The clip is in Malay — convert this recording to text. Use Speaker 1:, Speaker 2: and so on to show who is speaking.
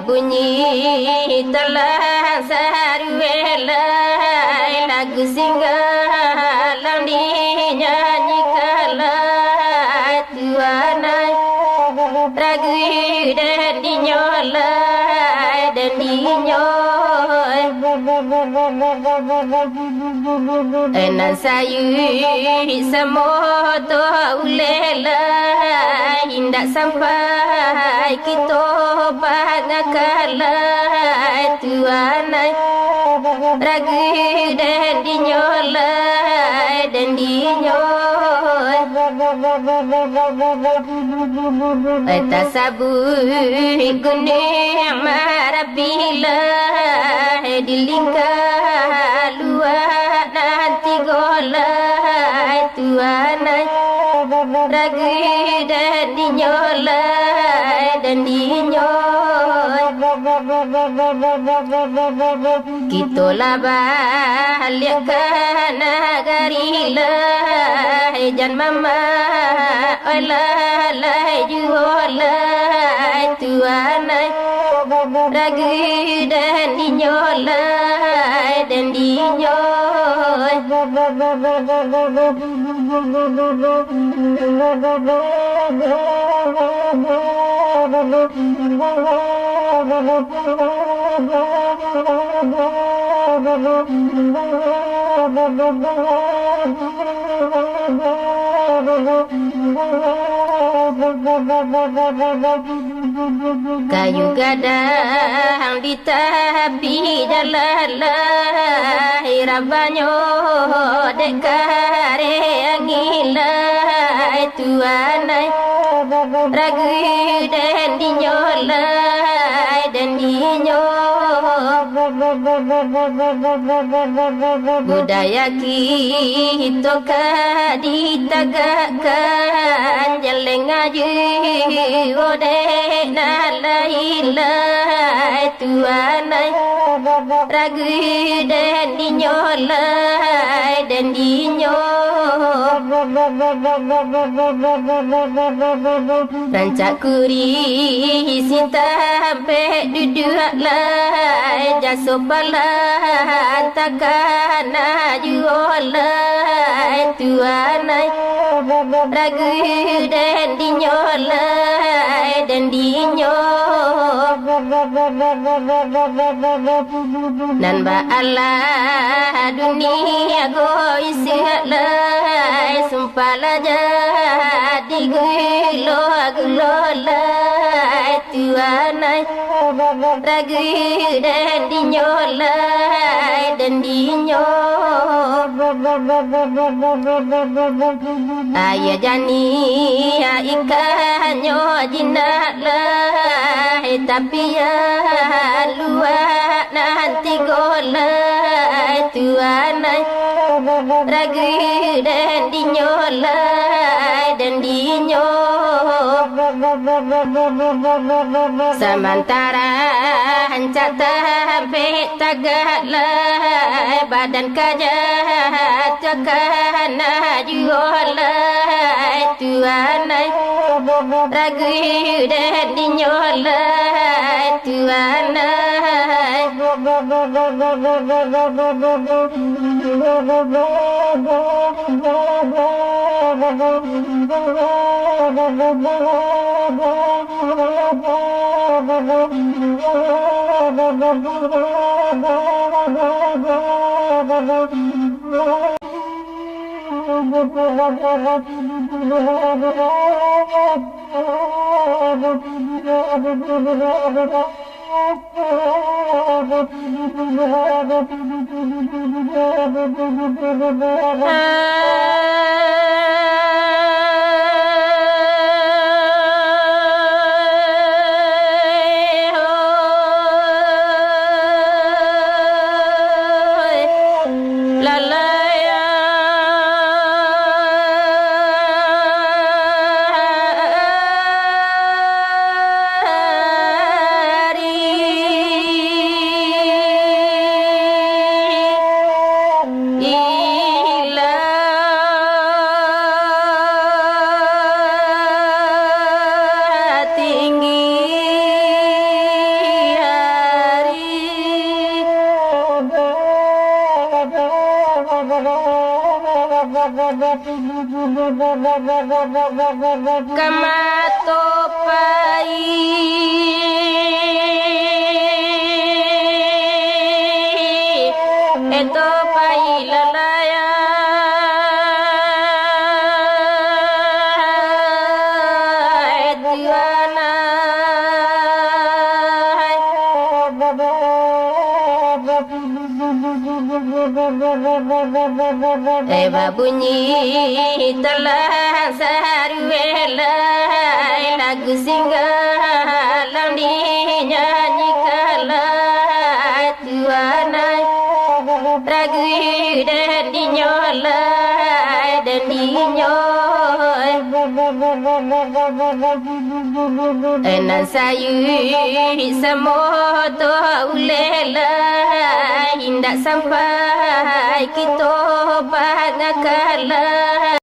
Speaker 1: Bunyi telah sarwela lagu singgalan dinyanyikanlah tuanai ragu dan dinyolai dan dinyoy enan sayu semua tu ulela hindak sampai kita bangakalah tuanai ragu dan dinyolai dan dinyoy tak sabut guning marabila dilingkar luar nanti golai tuanai ragu dan dinyolai dan dinyoy kita lah balik ke negeri lah jan mama olah jualai tuanai ragu dan dinyolai dan dinyoy kayu gadang di tepi jalan rabanyo dek kare angin tuanai ragu dan dinyolai dan dinyoy budaya kita ditegakkan jalan ngaji odeh nalai tuanai ragu dan dinyolai dan dinyoy rancak kuri sampai duduk lai jasuh palan takkan jualai tuanai ragu dan dinyolai dan dinyoy nan ba Allah dunia goi sihlai sumpah la jadi gulo lai tuanai ragu dan dinyolai dan dinyoy ayah jani ikannya jinak lah tapi ya luar nanti golai tuanai ragu dan dinyolai dan dinyoy Sementara hancak tempe tagalai badan kajat tekana jualai tuanai ragu dan dinyolai tuanai Kamatopai etopai lalaya etiwana Eba bunyi telah sarwelai lagu singgalan dinyanyikanlah tuanai ragu dan dinyolai dan dinyoi enan sayu semoto ulelai hindak sampai kita bangakalah